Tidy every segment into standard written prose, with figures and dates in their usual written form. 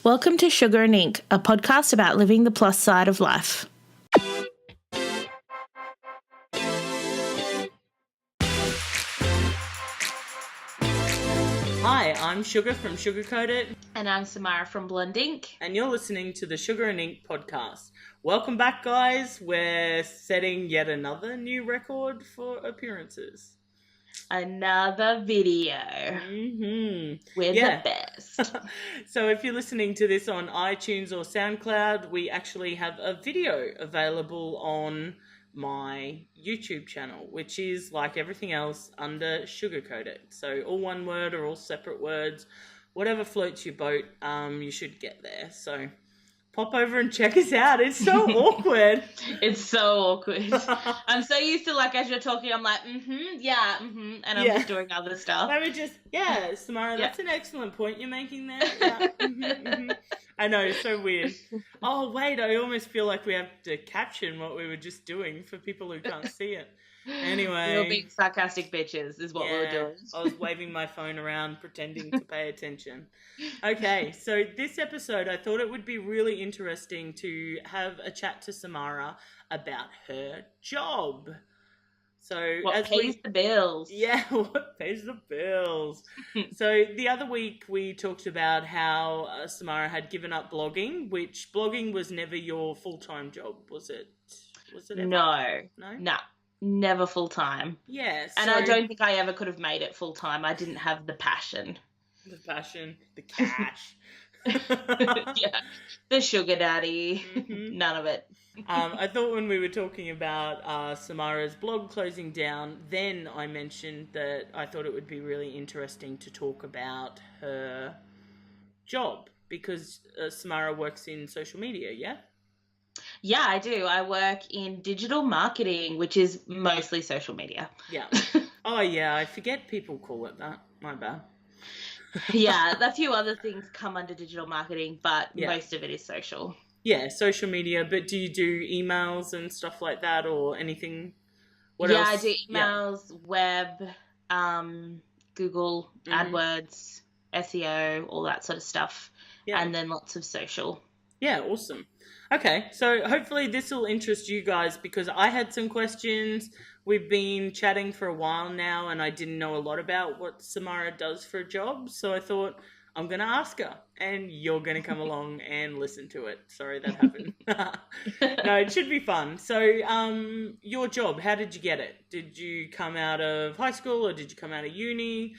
Welcome to Sugar and Ink, a podcast about living the plus side of life. Hi, I'm Sugar from Sugarcoat It. And I'm Samara from Blonde Ink. And you're listening to the Sugar and Ink podcast. Welcome back, guys. We're setting yet another new record for appearances. Another video. We're the best. So if you're listening to this on iTunes or SoundCloud, we actually have a video available on my YouTube channel, which is like everything else under Sugarcoat It. So all one word or all separate words, whatever floats your boat, you should get there. So pop over and check us out. It's so awkward. It's so awkward. I'm so used to, like, as you're talking, I'm like, and I'm just doing other stuff. I would just, Samara, that's an excellent point you're making there. Yeah. I know, it's so weird. Oh, wait, I almost feel like we have to caption what we were just doing for people who can't see it. Anyway. You're being sarcastic bitches is what we were doing. I was waving my phone around, pretending to pay attention. Okay, so this episode, I thought it would be really interesting to have a chat to Samara about her job. So what pays the bills? Yeah, what pays the bills? So the other week we talked about how Samara had given up blogging, which blogging was never your full-time job, was it? Was it ever? No, never full-time. Yes. And I don't think I ever could have made it full-time. I didn't have the passion. The passion, the cash. The sugar daddy, none of it. I thought when we were talking about Samara's blog closing down, then I mentioned that I thought it would be really interesting to talk about her job because Samara works in social media, yeah? Yeah, I do. I work in digital marketing, which is mostly social media. Yeah. Oh, yeah, I forget people call it that. My bad. Yeah, a few other things come under digital marketing, but most of it is social. Yeah, social media, but do you do emails and stuff like that or anything? What else? I do emails, web, Google, AdWords, SEO, all that sort of stuff, and then lots of social. Yeah, awesome. Okay, so hopefully this will interest you guys because I had some questions. We've been chatting for a while now and I didn't know a lot about what Samara does for a job, so I thought I'm going to ask her and you're going to come along and listen to it. Sorry that happened. No, it should be fun. So your job, how did you get it? Did you come out of high school or did you come out of uni?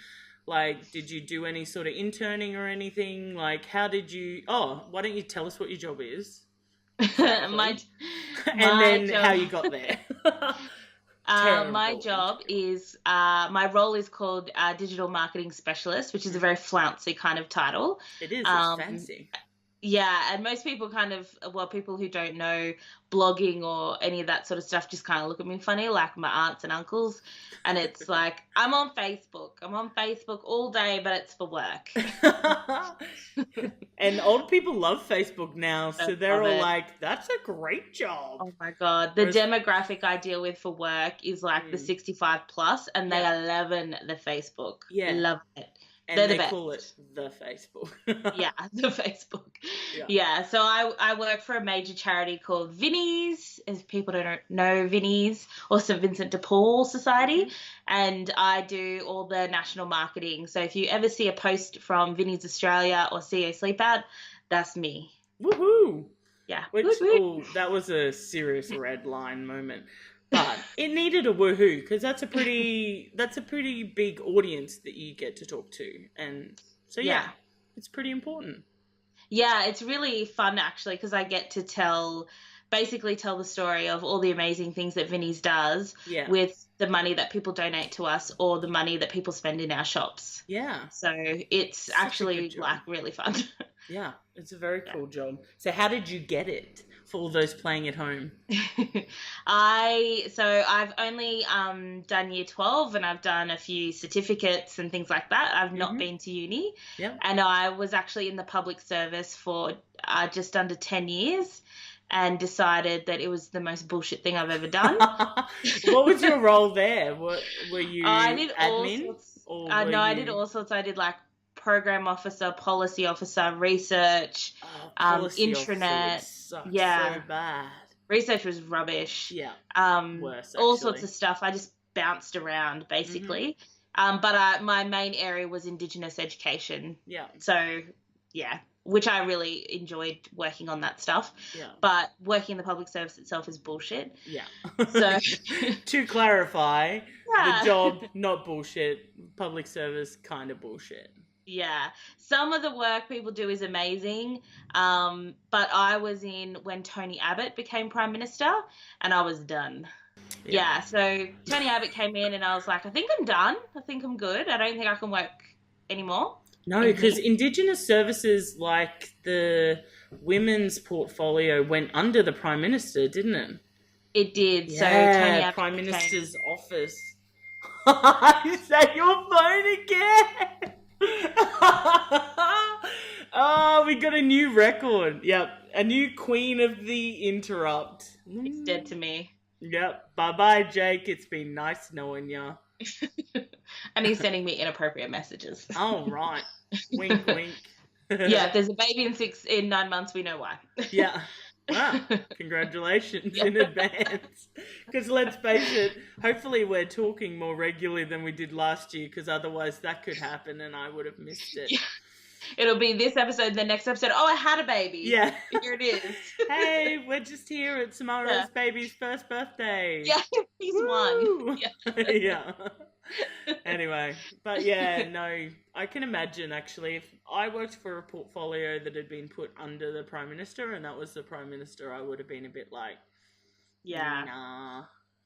Like, did you do any sort of interning or anything? Like, how did you... Oh, why don't you tell us what your job is? my then job... how you got there. My job is, my role is called Digital Marketing Specialist, which is a very flouncy kind of title. It is, it's fancy. Yeah, and most people people who don't know blogging or any of that sort of stuff just kind of look at me funny, like my aunts and uncles. And it's like, I'm on Facebook all day, but it's for work. And old people love Facebook now, so they're all like, that's a great job. Oh my God. The demographic I deal with for work is like the 65 plus, and they are loving the Facebook. Yeah. Love it. And they call it the Facebook. Yeah, the Facebook. Yeah, so I work for a major charity called Vinnie's, if people don't know Vinnie's, or St. Vincent de Paul Society, and I do all the national marketing. So if you ever see a post from Vinnie's Australia or CEO Sleep Out, that's me. Woohoo! Yeah. That was a serious red line moment. But it needed a woohoo because that's a pretty big audience that you get to talk to, and so it's pretty important. Yeah, it's really fun actually because I get to basically tell the story of all the amazing things that Vinnie's does with the money that people donate to us or the money that people spend in our shops. Yeah. So it's actually like really fun. Yeah, it's a very cool job. So how did you get it? For all those playing at home? I've only done year 12 and I've done a few certificates and things like that. I've not been to uni. Yeah. And I was actually in the public service for just under 10 years and decided that it was the most bullshit thing I've ever done. What was your role there? What were you? I did admin? all sorts. I did all sorts. I did like program officer, policy officer, research, Policy officer would intranet. suck Yeah. so bad. Research was rubbish. Yeah. Worse, all actually. sorts of stuff. I just bounced around basically. But my main area was Indigenous education. Yeah. So, yeah, which I really enjoyed working on that stuff. Yeah. But working in the public service itself is bullshit. Yeah. So to clarify, Yeah. the job, not bullshit. Public service, kind of bullshit. Yeah. Some of the work people do is amazing. But I was in when Tony Abbott became Prime Minister and I was done. Yeah. So Tony Abbott came in and I was like, I think I'm done. I think I'm good. I don't think I can work anymore. No, because Indigenous services, like the women's portfolio, went under the Prime Minister, didn't it? It did. Yeah, so Tony Abbott Prime Minister's office. Is that your phone again? Oh, we got a new record. Yep, a new queen of the interrupt. It's dead to me. Yep. Bye-bye, Jake. It's been nice knowing ya. And he's sending me inappropriate messages. Oh, right. Wink, wink. Yeah, if there's a baby in 9 months, we know why. Yeah. Wow. Congratulations in advance. Because let's face it, hopefully we're talking more regularly than we did last year, because otherwise that could happen and I would have missed it. Yeah. It'll be this episode, the next episode. Oh, I had a baby. Yeah. Here it is. Hey, we're just here at Samara's baby's first birthday. Yeah, he's one. Yeah. Yeah. Anyway, but yeah, no, I can imagine actually if I worked for a portfolio that had been put under the Prime Minister and that was the Prime Minister, I would have been a bit like, yeah, nah.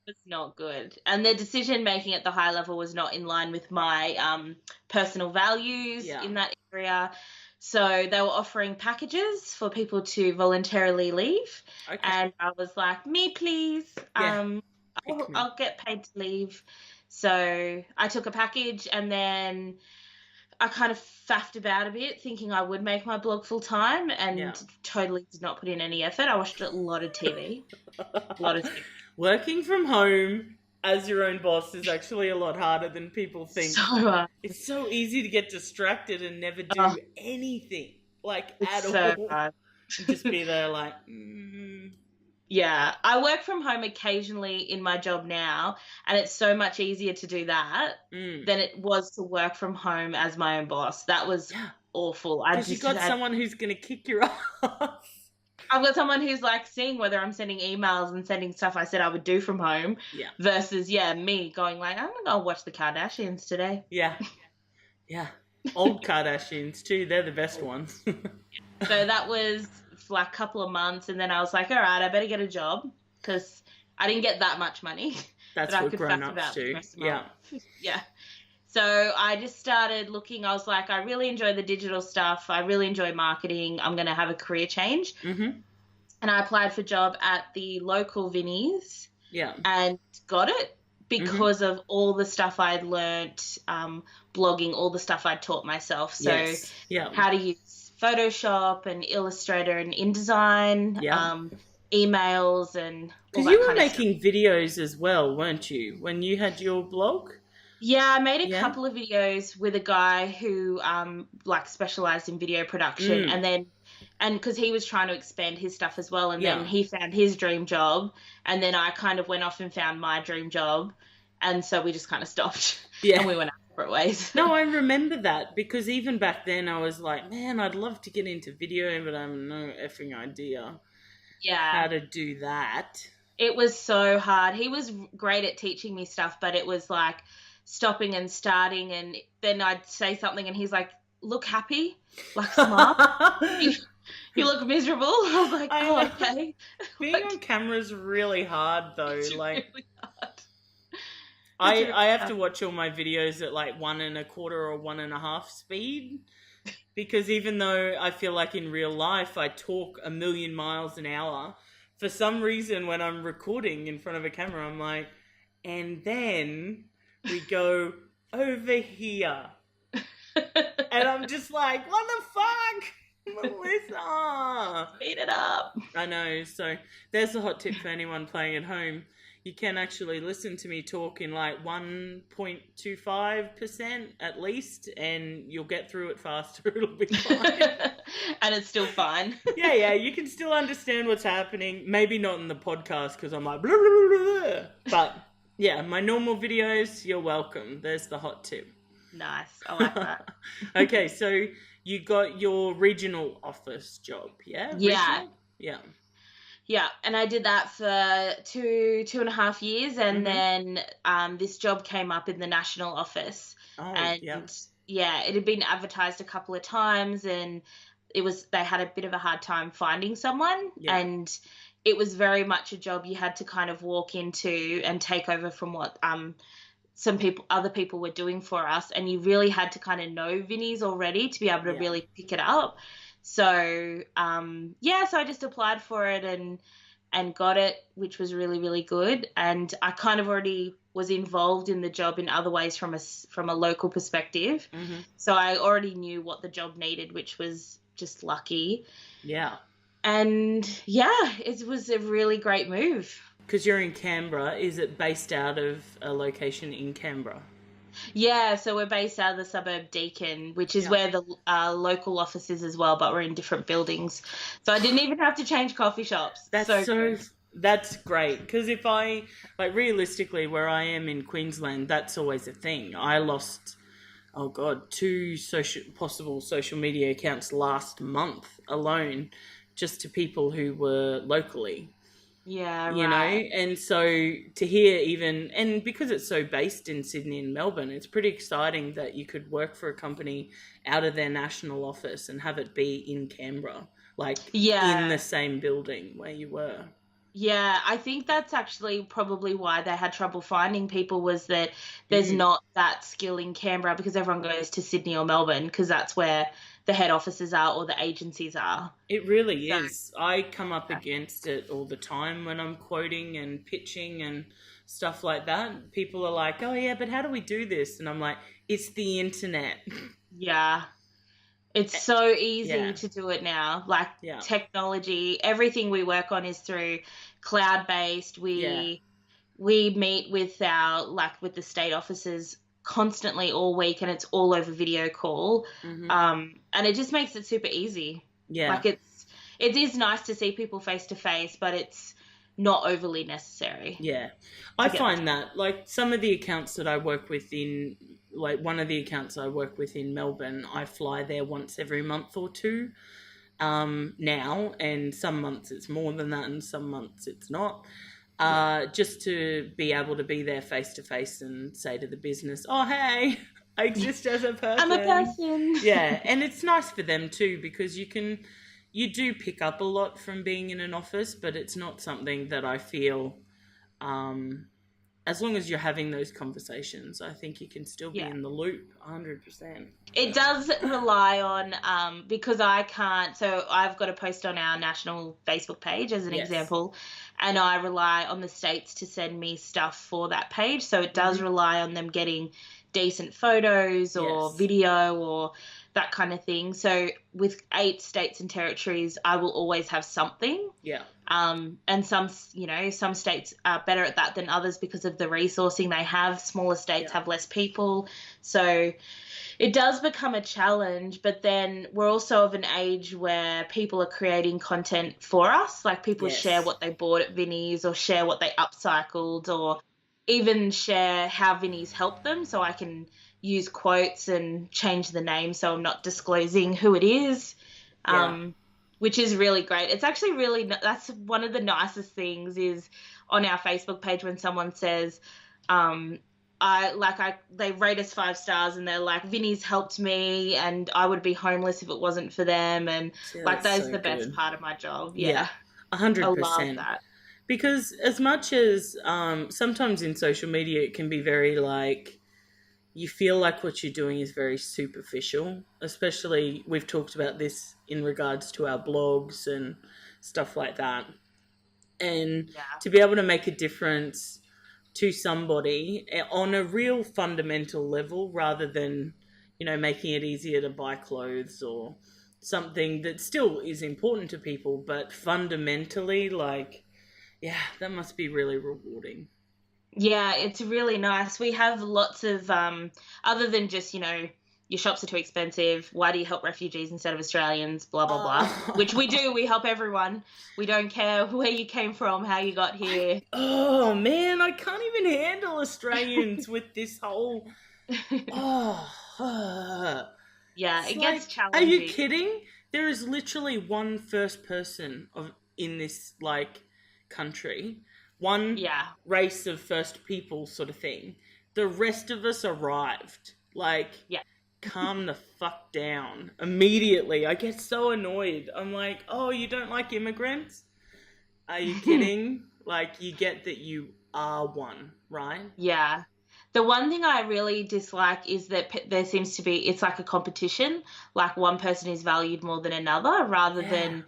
It's not good. And the decision making at the high level was not in line with my personal values in that area. So they were offering packages for people to voluntarily leave. Okay. And I was like, me please. Yeah. I'll get paid to leave. So I took a package and then I kind of faffed about a bit thinking I would make my blog full time and totally did not put in any effort. I watched a lot of TV. Working from home as your own boss is actually a lot harder than people think. So hard. It's so easy to get distracted and never do anything, like at all. Hard. And just be there like, Yeah, I work from home occasionally in my job now, and it's so much easier to do that than it was to work from home as my own boss. That was awful. Because you got someone who's going to kick your ass. I've got someone who's like seeing whether I'm sending emails and sending stuff I said I would do from home versus, me going like, I'm going to go watch the Kardashians today. Yeah. Yeah. Old Kardashians too. They're the best ones. So that was for like a couple of months, and then I was like, all right, I better get a job because I didn't get that much money. That's what grown-ups do. Yeah. Yeah. So I just started looking. I was like, I really enjoy the digital stuff. I really enjoy marketing. I'm going to have a career change. Mm-hmm. And I applied for a job at the local Vinnies. Yeah. And got it because of all the stuff I'd learnt, blogging, all the stuff I'd taught myself. So how to use Photoshop and Illustrator and InDesign, emails and all because you were making videos as well, weren't you, when you had your blog? Yeah, I made a couple of videos with a guy who specialized in video production and because he was trying to expand his stuff as well, and then he found his dream job, and then I kind of went off and found my dream job, and so we just kind of stopped and we went our separate ways. No, I remember that because even back then I was like, man, I'd love to get into video, but I have no effing idea how to do that. It was so hard. He was great at teaching me stuff, but it was like stopping and starting, and then I'd say something and he's like, look happy, like smile. You look miserable. I was like, okay. Being on camera is really hard though. It's like really hard. I have to watch all my videos at like 1 1/4 or 1.5 speed because even though I feel like in real life I talk a million miles an hour, for some reason when I'm recording in front of a camera I'm like, and then we go over here. And I'm just like, what the fuck? Melissa! Speed it up. I know. So there's a hot tip for anyone playing at home. you can actually listen to me talk in like 1.25% at least, and you'll get through it faster. It'll be fine. And it's still fine. Yeah, you can still understand what's happening. Maybe not in the podcast because I'm like, blah, blah, blah, blah. But yeah, my normal videos, you're welcome. There's the hot tip. Nice. I like that. Okay, so you got your regional office job, yeah? Yeah. Regional? Yeah. Yeah, and I did that for 2.5 years, and then this job came up in the national office, and yeah, it had been advertised a couple of times, and they had a bit of a hard time finding someone, and it was very much a job you had to kind of walk into and take over from what other people were doing for us, and you really had to kind of know Vinnie's already to be able to really pick it up. So, so I just applied for it and got it, which was really, really good. And I kind of already was involved in the job in other ways from a local perspective. So I already knew what the job needed, which was just lucky. Yeah. And yeah, it was a really great move. Because you're in Canberra, is it based out of a location in Canberra? Yeah, so we're based out of the suburb Deakin, which is where the local office is as well, but we're in different buildings. So I didn't even have to change coffee shops. That's great. Because if realistically, where I am in Queensland, that's always a thing. I lost, 2 possible social media accounts last month alone, just to people who were locally. Yeah, you know, and so to hear and because it's so based in Sydney and Melbourne, it's pretty exciting that you could work for a company out of their national office and have it be in Canberra, in the same building where you were. Yeah, I think that's actually probably why they had trouble finding people, was that there's not that skill in Canberra, because everyone goes to Sydney or Melbourne because that's where the head offices are or the agencies are. It really is. I come up against it all the time when I'm quoting and pitching and stuff like that. People are like, oh yeah, but how do we do this? And I'm like, it's the internet. Yeah. It's so easy to do it now. Technology, everything we work on is through cloud-based. We meet with with the state offices constantly all week, and it's all over video call. And it just makes it super easy. Yeah. It is nice to see people face to face, but it's not overly necessary. Yeah. I find that some of the accounts that I work with one of the accounts I work with in Melbourne, I fly there once every month or two now, and some months it's more than that and some months it's not. Just to be able to be there face to face and say to the business, oh, hey, I exist as a person. I'm a person. Yeah, and it's nice for them too, because you do pick up a lot from being in an office, but it's not something that I feel, as long as you're having those conversations, I think you can still be in the loop 100%. It does rely on, because I can't, so I've got a post on our national Facebook page as an example, and I rely on the states to send me stuff for that page. So it does rely on them getting decent photos or video or that kind of thing. So with 8 states and territories, I will always have something. Yeah. And some states are better at that than others because of the resourcing they have. Smaller states have less people. So it does become a challenge, but then we're also of an age where people are creating content for us. Like people share what they bought at Vinnie's or share what they upcycled or even share how Vinnie's helped them, so I can use quotes and change the name so I'm not disclosing who it is, which is really great. It's actually that's one of the nicest things is on our Facebook page when someone says, they rate us 5 stars and they're like, Vinnie's helped me and I would be homeless if it wasn't for them. And that's the best part of my job. Yeah. 100%. I love that. Because as much as sometimes in social media it can be very you feel like what you're doing is very superficial, especially we've talked about this in regards to our blogs and stuff like that. And to be able to make a difference to somebody on a real fundamental level rather than, making it easier to buy clothes or something that still is important to people, but fundamentally, that must be really rewarding. Yeah, it's really nice. We have lots of other than just, your shops are too expensive. Why do you help refugees instead of Australians? Blah blah blah. Which we do. We help everyone. We don't care where you came from, how you got here. Oh man, I can't even handle Australians with this whole. Oh, Yeah, it's it gets like, are you challenging. kidding? There is literally one first person in this country, one Yeah. race of first people sort of thing. The rest of us arrived. Like, Yeah. calm the fuck down immediately. I get so annoyed. I'm like, oh, you don't like immigrants? Are you kidding? Like, you get that you are one, right? Yeah. The one thing I really dislike is that there seems to be, it's like a competition, like one person is valued more than another rather Yeah. than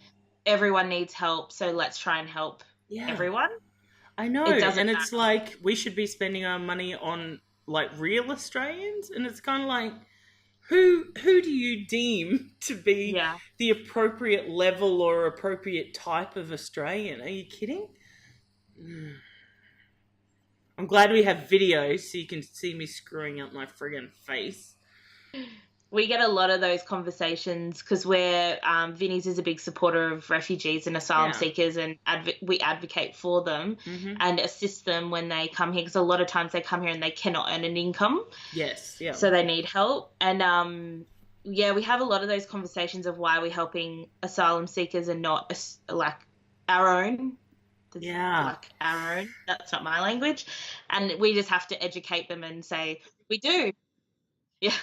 everyone needs help, so let's try and help Yeah. everyone. I know. It doesn't And it's matter. like we should be spending our money on like real Australians, and it's kind of like who do you deem to be Yeah. the appropriate level or appropriate type of Australian? Are you kidding? I'm glad we have videos so you can see me screwing up my friggin' face. We get a lot of those conversations because Vinnie's is a big supporter of refugees and asylum Yeah. seekers, and we advocate for them and assist them when they come here because a lot of times they come here and they cannot earn an income. Yes, yeah. So they need help. And yeah, we have a lot of those conversations of why we're helping asylum seekers and not like our own. Yeah. Like our own. That's not my language. And we just have to educate them and say, we do. Yeah.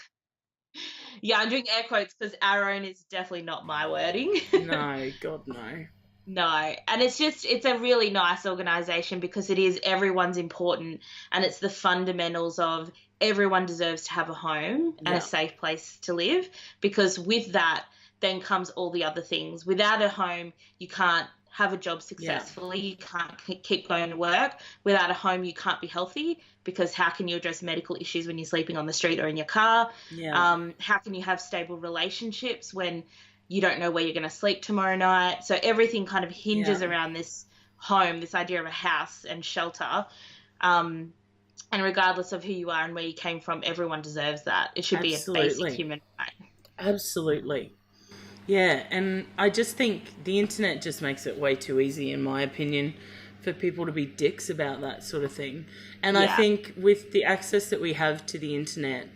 Yeah, I'm doing air quotes because our own is definitely not my wording. No, God, no. No, and it's a really nice organization because it is everyone's important and it's the fundamentals of everyone deserves to have a home and Yeah. a safe place to live, because with that then comes all the other things. Without a home, you can't have a job successfully, you can't keep going to work. Without a home, you can't be healthy because how can you address medical issues when you're sleeping on the street or in your car? Yeah. How can you have stable relationships when you don't know where you're going to sleep tomorrow night? So everything kind of hinges around this home, this idea of a house and shelter. And regardless of who you are and where you came from, everyone deserves that. It should be a basic human right. Absolutely. Yeah, and I just think the internet just makes it way too easy, in my opinion, for people to be dicks about that sort of thing. And I think with the access that we have to the internet,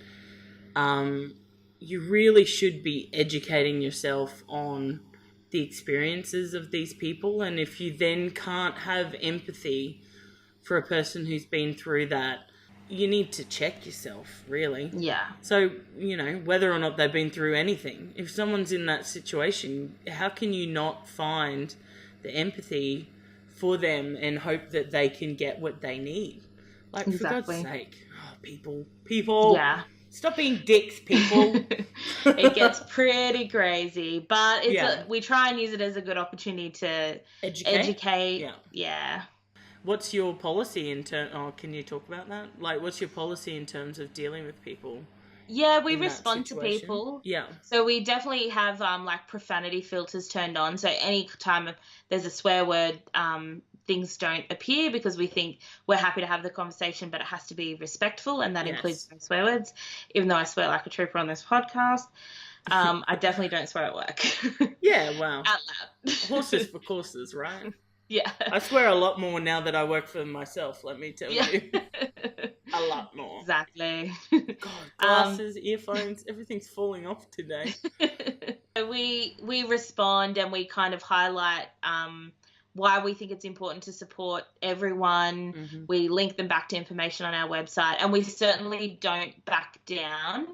you really should be educating yourself on the experiences of these people. And if you then can't have empathy for a person who's been through that, you need to check yourself, really. Yeah. So, whether or not they've been through anything, if someone's in that situation, how can you not find the empathy for them and hope that they can get what they need? Like, Exactly. for God's sake. Oh, people. Yeah. Stop being dicks, people. It gets pretty crazy, but we try and use it as a good opportunity to educate. Yeah. What's your policy can you talk about that? Like, what's your policy in terms of dealing with people? Yeah, we respond to people. Yeah. So we definitely have like profanity filters turned on. So any time there's a swear word, things don't appear because we think we're happy to have the conversation, but it has to be respectful, and that includes no swear words. Even though I swear like a trooper on this podcast, I definitely don't swear at work. Yeah, wow. Out loud. Horses for courses, right? Yeah. I swear a lot more now that I work for myself, let me tell you. A lot more. Exactly. God, glasses, earphones, everything's falling off today. We respond and we kind of highlight why we think it's important to support everyone. Mm-hmm. We link them back to information on our website, and we certainly don't back down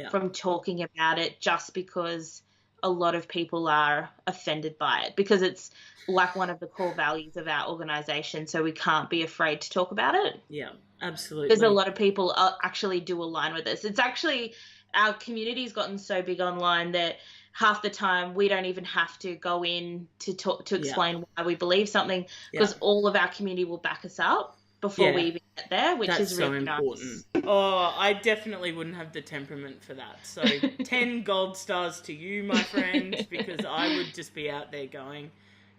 from talking about it just because a lot of people are offended by it, because it's like one of the core values of our organisation, so we can't be afraid to talk about it. Yeah, absolutely. There's a lot of people actually do align with us. It's actually, our community's gotten so big online that half the time we don't even have to go in to talk to explain why we believe something, because all of our community will back us up before we even get there, which is really so important. Nice. Oh, I definitely wouldn't have the temperament for that. So 10 gold stars to you, my friend, because I would just be out there going,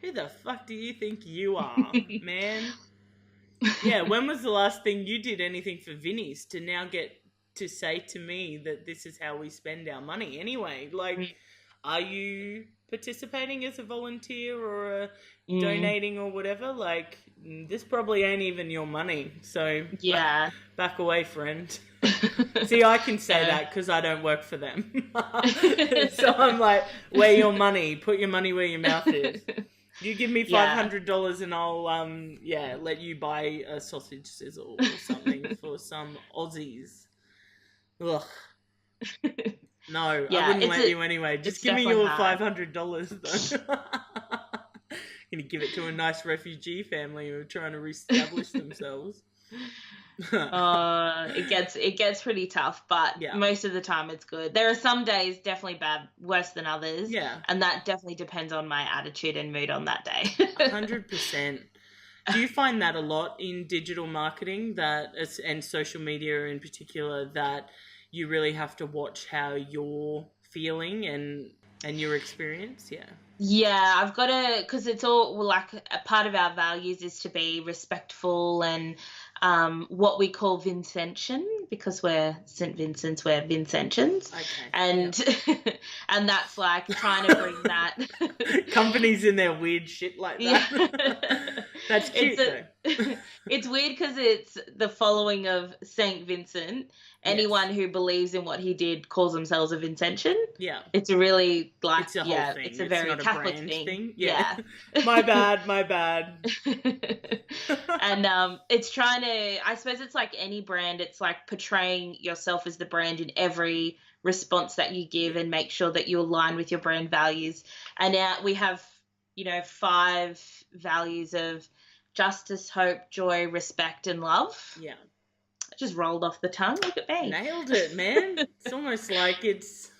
who the fuck do you think you are, man? Yeah, when was the last thing you did anything for Vinnie's to now get to say to me that this is how we spend our money anyway? Like, are you participating as a volunteer or donating or whatever? Like, this probably ain't even your money. So, yeah. back away, friend. See, I can say that because I don't work for them. So I'm like, where your money? Put your money where your mouth is. You give me $500 and I'll let you buy a sausage sizzle or something for some Aussies. Ugh. No, I wouldn't let you anyway. Just give me your $500 though. Gonna give it to a nice refugee family who are trying to reestablish themselves. It gets pretty tough, but most of the time it's good. There are some days definitely bad, worse than others. Yeah. And that definitely depends on my attitude and mood on that day. 100%. Do you find that a lot in digital marketing and social media in particular, that you really have to watch how you're feeling and your experience? Yeah. Yeah, I've got to, because it's all like a part of our values is to be respectful and what we call Vincentian, because we're St. Vincent's, we're Vincentians. Okay. And and that's like trying to bring that. Companies in their weird shit like that. Yeah. That's cute though. It's weird because it's the following of St. Vincent. Anyone who believes in what he did calls themselves a Vincentian. Yeah. It's a really like, it's a whole thing. It's a very Catholic thing. Yeah. My bad. And it's trying to, I suppose it's like any brand, it's like portraying yourself as the brand in every response that you give and make sure that you align with your brand values. And now we have, 5 values of justice, hope, joy, respect, and love. Yeah. Just rolled off the tongue. Look at me. Nailed it, man. It's almost like it's,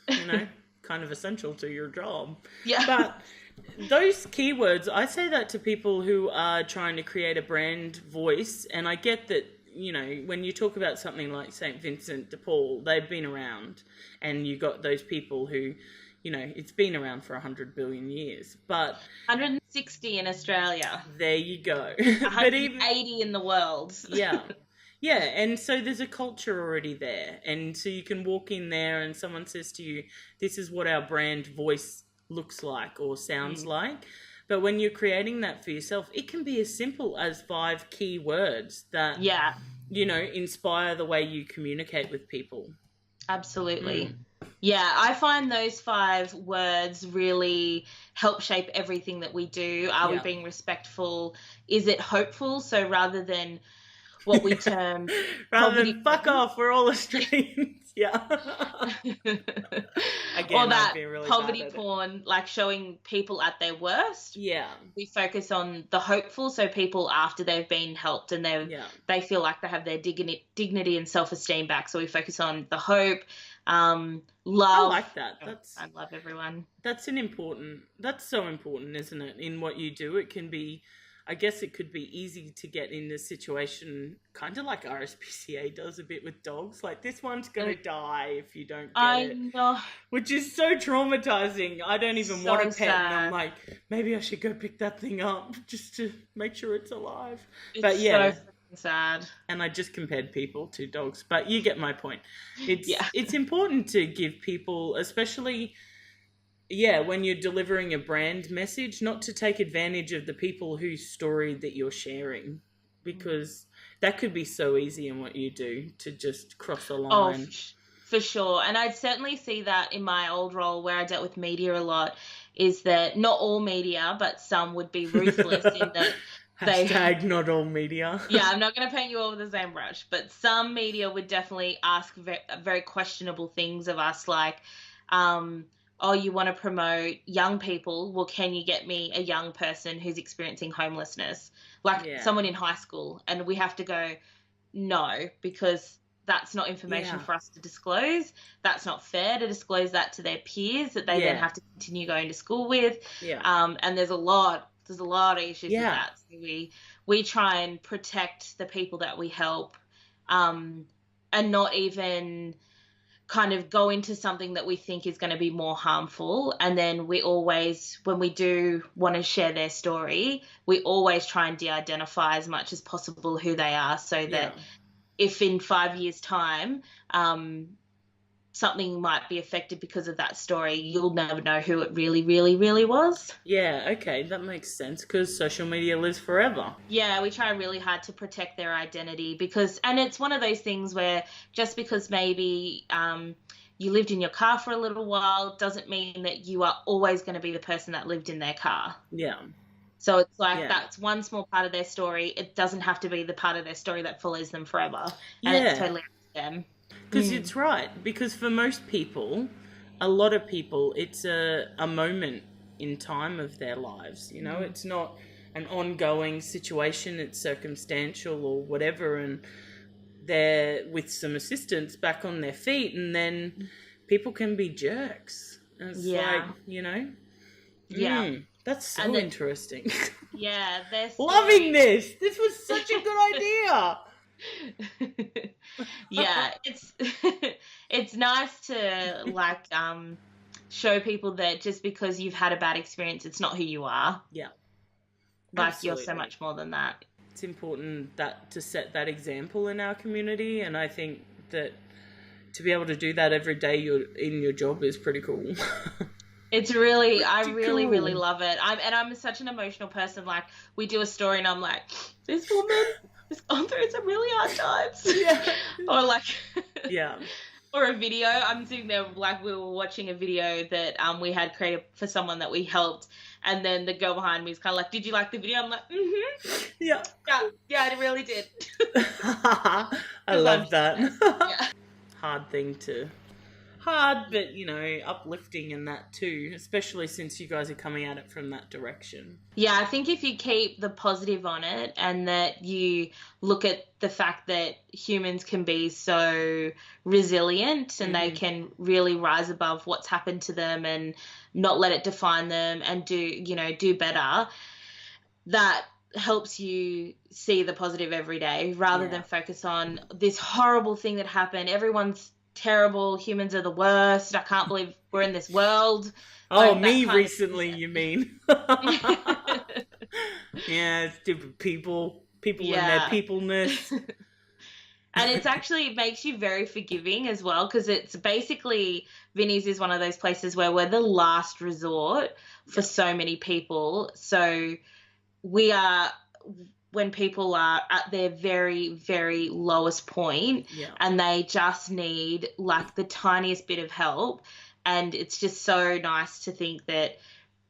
kind of essential to your job. Yeah. But those keywords, I say that to people who are trying to create a brand voice, and I get that, when you talk about something like St. Vincent de Paul, they've been around, and you got those people who, it's been around for 100 billion years, but 160 in Australia. There you go. 180 in the world. Yeah. Yeah, and so there's a culture already there. And so you can walk in there and someone says to you, this is what our brand voice looks like or sounds like. But when you're creating that for yourself, it can be as simple as 5 key words that, inspire the way you communicate with people. Absolutely. Yeah, I find those 5 words really help shape everything that we do. Are we being respectful? Is it hopeful? So rather than what we term rather than fuck off, we're all Australians. Yeah. Again, or that really poverty porn, like showing people at their worst. Yeah. We focus on the hopeful, so people after they've been helped and they feel like they have their dignity and self-esteem back. So we focus on the hope, love. I like that. I love everyone. That's so important, isn't it? In what you do, it can be, I guess it could be easy to get in this situation, kind of like RSPCA does a bit with dogs. Like, this one's going to die if you don't get it. Know. Which is so traumatizing. I don't even want a pet. Sad. And I'm like, maybe I should go pick that thing up just to make sure it's alive. It's so sad. And I just compared people to dogs. But you get my point. It's important to give people, especially... when you're delivering a brand message, not to take advantage of the people whose story that you're sharing, because that could be so easy in what you do to just cross the line. Oh, for sure. And I'd certainly see that in my old role where I dealt with media a lot, is that not all media, but some would be ruthless in that Hashtag not all media. Yeah, I'm not going to paint you all with the same brush, but some media would definitely ask very questionable things of us, like, oh, you want to promote young people? Well, can you get me a young person who's experiencing homelessness? Like someone in high school. And we have to go, no, because that's not information for us to disclose. That's not fair to disclose that to their peers that they then have to continue going to school with. Yeah. And there's a lot of issues with that. So we try and protect the people that we help, and not even kind of go into something that we think is going to be more harmful, and then we always, when we do want to share their story, we always try and de-identify as much as possible who they are, so that if in 5 years' time something might be affected because of that story, you'll never know who it really, really, really was. Yeah, okay, that makes sense, because social media lives forever. Yeah, we try really hard to protect their identity, because, and it's one of those things where just because maybe you lived in your car for a little while doesn't mean that you are always going to be the person that lived in their car. Yeah. So it's like that's one small part of their story. It doesn't have to be the part of their story that follows them forever. And it's totally up to them. Because it's right. Because for most people, a lot of people, it's a moment in time of their lives. You know, it's not an ongoing situation. It's circumstantial or whatever. And they're, with some assistance, back on their feet. And then people can be jerks. And it's like, you know. Yeah. That's so interesting. Yeah. Loving this. This was such a good idea. Yeah, it's nice to like show people that just because you've had a bad experience, it's not who you are. Yeah, like absolutely. You're so much more than that. It's important that to set that example in our community, and I think that to be able to do that every day you're in your job is pretty cool. It's really, I really, really love it. I'm such an emotional person. Like, we do a story and I'm like, this woman has gone through some really hard times. Yeah. Or like, yeah. Or a video. I'm sitting there like we were watching a video that we had created for someone that we helped, and then the girl behind me is kind of like, "Did you like the video?" I'm like, Yeah. Yeah, I really did. I love that. Yeah. Hard, but, you know, uplifting in that too, especially since you guys are coming at it from that direction. Yeah, I think if you keep the positive on it and that you look at the fact that humans can be so resilient and they can really rise above what's happened to them and not let it define them and do better, that helps you see the positive every day rather than focus on this horrible thing that happened. Everyone's terrible, humans are the worst, I can't believe we're in this world. Oh, me recently, you mean? Yeah, stupid people and their peopleness. And it makes you very forgiving as well, because it's basically, Vinnie's is one of those places where we're the last resort for so many people. So we are, when people are at their very, very lowest point and they just need like the tiniest bit of help. And it's just so nice to think that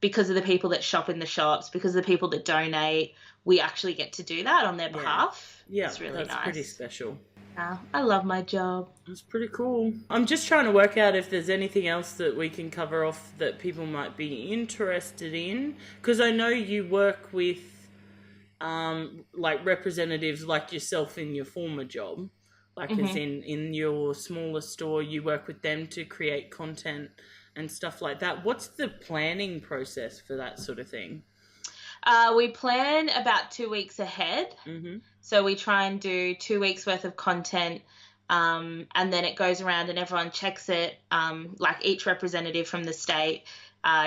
because of the people that shop in the shops, because of the people that donate, we actually get to do that on their behalf. Yeah, it's really that's nice. Pretty special. I love my job. It's pretty cool. I'm just trying to work out if there's anything else that we can cover off that people might be interested in, because I know you work with like representatives like yourself in your former job, like as in your smaller store, you work with them to create content and stuff like that. What's the planning process for that sort of thing? We plan about 2 weeks ahead. So we try and do 2 weeks worth of content, and then it goes around and everyone checks it, like each representative from the state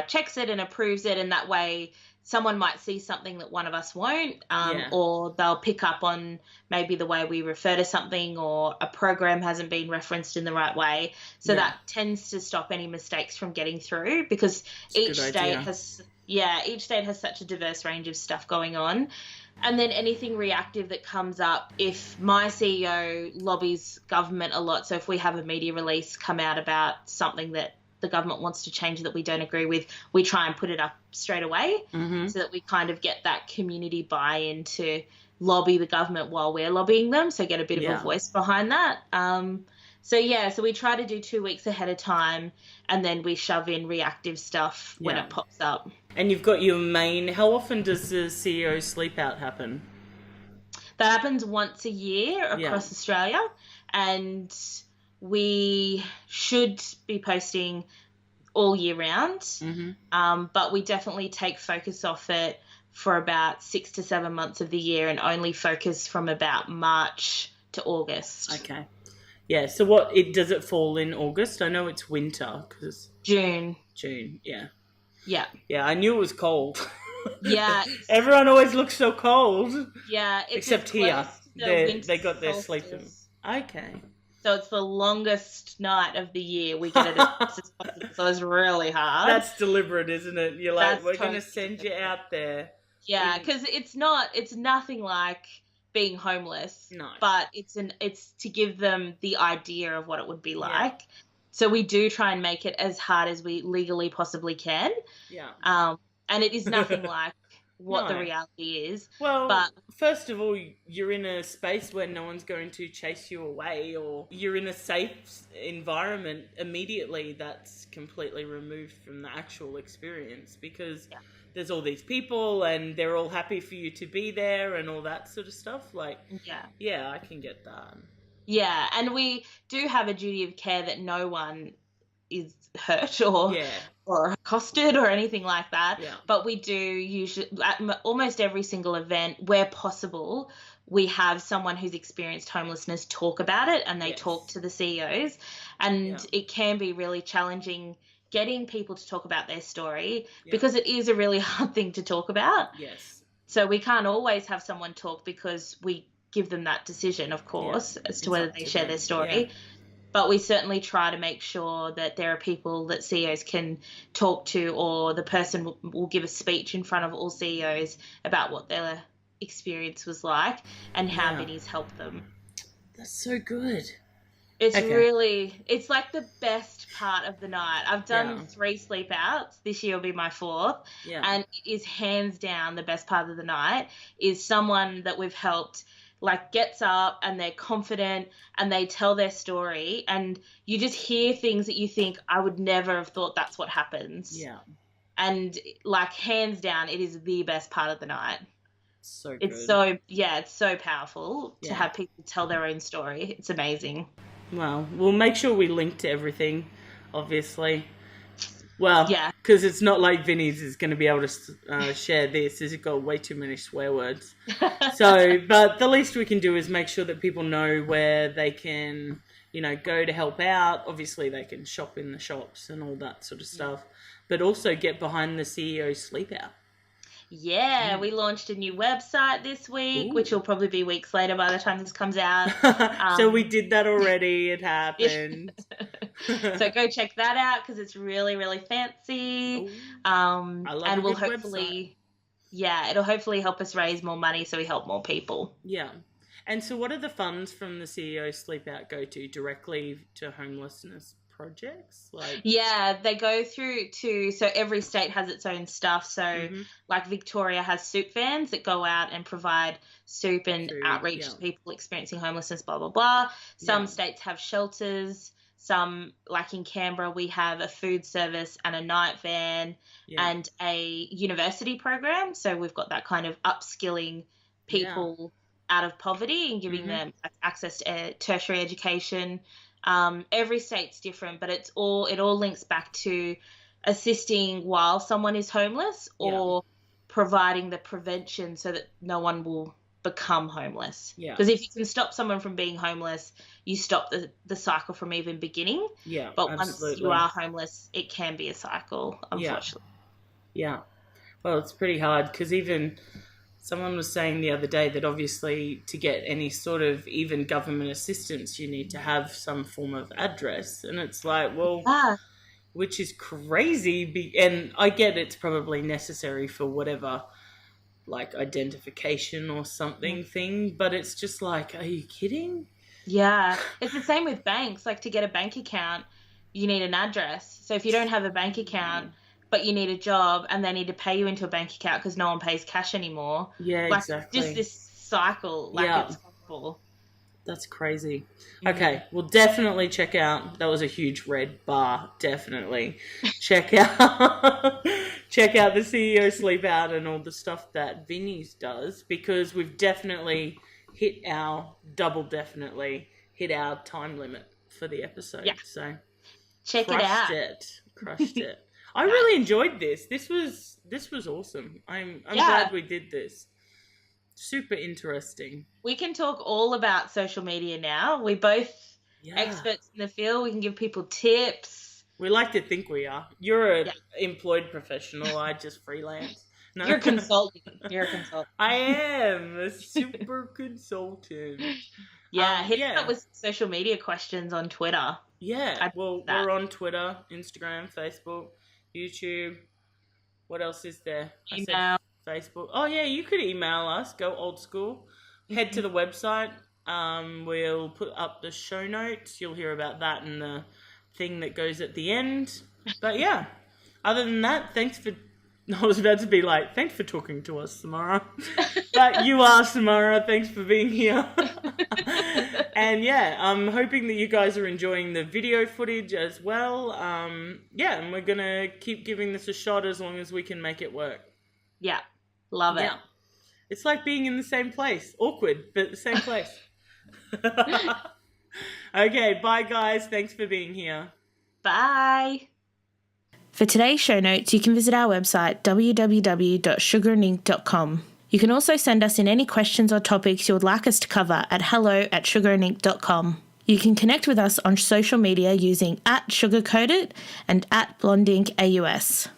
checks it and approves it, and that way someone might see something that one of us won't, or they'll pick up on maybe the way we refer to something, or a program hasn't been referenced in the right way. So that tends to stop any mistakes from getting through, because each state has such a diverse range of stuff going on. And then anything reactive that comes up, if my CEO lobbies government a lot, so if we have a media release come out about something that the government wants to change that we don't agree with, we try and put it up straight away, so that we kind of get that community buy-in to lobby the government while we're lobbying them, so get a bit of a voice behind that. So we try to do 2 weeks ahead of time, and then we shove in reactive stuff when it pops up. And you've got your main, how often does the CEO sleep out happen? That happens once a year across Australia, and we should be posting all year round, but we definitely take focus off it for about 6 to 7 months of the year and only focus from about March to August. Okay. Yeah, so does it fall in August? I know it's winter because June. Yeah. Yeah. Yeah, I knew it was cold. Yeah. Everyone always looks so cold. Yeah, it's as Except here. close to the winter They got their sleeping. solstice. Okay. So it's the longest night of the year. We get it as close as possible. So it's really hard. That's deliberate, isn't it? You're like, That's we're totally going to send you deliberate. out there. Yeah, because it's nothing like being homeless. No. But it's to give them the idea of what it would be like. Yeah. So we do try and make it as hard as we legally possibly can. Yeah. And it is nothing like what the No. reality is. Well, but first of all, you're in a space where no one's going to chase you away, or you're in a safe environment immediately that's completely removed from the actual experience, because there's all these people and they're all happy for you to be there and all that sort of stuff. Like, yeah, I can get that. Yeah, and we do have a duty of care that no one is hurt or accosted or anything like that. Yeah. But we do usually, at almost every single event, where possible, we have someone who's experienced homelessness talk about it, and they talk to the CEOs. And it can be really challenging getting people to talk about their story because it is a really hard thing to talk about. Yes. So we can't always have someone talk because we give them that decision, of course, as to whether they share their story. Yeah. But we certainly try to make sure that there are people that CEOs can talk to, or the person will give a speech in front of all CEOs about what their experience was like and how Vinnie's helped them. That's so good. It's really, it's like the best part of the night. I've done 3 sleep outs. This year will be my 4th. Yeah. And it is hands down the best part of the night is someone that we've helped like gets up and they're confident and they tell their story, and you just hear things that you think, I would never have thought that's what happens. Yeah. And like hands down, it is the best part of the night. So good. It's so powerful to have people tell their own story. It's amazing. Well, we'll make sure we link to everything, obviously. Well, because it's not like Vinnie's is going to be able to share this. It's got way too many swear words. So, but the least we can do is make sure that people know where they can, go to help out. Obviously, they can shop in the shops and all that sort of stuff. But also get behind the CEO sleep out. Yeah, we launched a new website this week, which will probably be weeks later by the time this comes out. So we did that already. It happened. So go check that out because it's really, really fancy. I love and a we'll good hopefully, it'll hopefully help us raise more money so we help more people. Yeah. And so what do the funds from the CEO Sleep Out go to? Directly to homelessness projects? They go through to, so every state has its own stuff. So like Victoria has soup vans that go out and provide soup and outreach to people experiencing homelessness, blah, blah, blah. Some states have shelters. Some, like in Canberra, we have a food service and a night van and a university program. So we've got that kind of upskilling people out of poverty and giving them access to tertiary education. Every state's different, but it all links back to assisting while someone is homeless or providing the prevention so that no one will become homeless. Because if you can stop someone from being homeless, you stop the cycle from even beginning. But once you are homeless, it can be a cycle, unfortunately. Yeah. Well, it's pretty hard because even someone was saying the other day that obviously to get any sort of even government assistance, you need to have some form of address. And it's like, well, which is crazy. And I get it's probably necessary for whatever, like identification or something thing, but it's just like, are you kidding? Yeah. It's the same with banks. Like to get a bank account, you need an address. So if you don't have a bank account, but you need a job and they need to pay you into a bank account because no one pays cash anymore. Yeah, exactly. Just this cycle. It's horrible. That's crazy. Okay, we'll definitely check out. That was a huge red bar. Definitely check out the CEO Sleep Out and all the stuff that Vinnie's does, because we've definitely hit our time limit for the episode. So check it out. Crushed it. I really enjoyed this. This was awesome. I'm glad we did this. Super interesting. We can talk all about social media now. We both experts in the field. We can give people tips. We like to think we are. You're an Yeah. employed professional. I just freelance. No. You're a consultant. I am a super consultant. Yeah, hit us up with social media questions on Twitter. Yeah, well, we're on Twitter, Instagram, Facebook, YouTube. What else is there? Email. I said Facebook. Oh, yeah, you could email us. Go old school. Head to the website. We'll put up the show notes. You'll hear about that in the thing that goes at the end. But, yeah, other than that, thanks for... I was about to be like, thanks for talking to us, Samara. But you are Samara. Thanks for being here. And yeah, I'm hoping that you guys are enjoying the video footage as well. Yeah, and we're going to keep giving this a shot as long as we can make it work. Yeah, love it. Yeah. It's like being in the same place. Awkward, but the same place. Okay, bye guys. Thanks for being here. Bye. For today's show notes, you can visit our website www.sugeritink.com. You can also send us in any questions or topics you would like us to cover at hello@sugeritink.com. You can connect with us on social media using @sugarcoated and @blondeinkaus.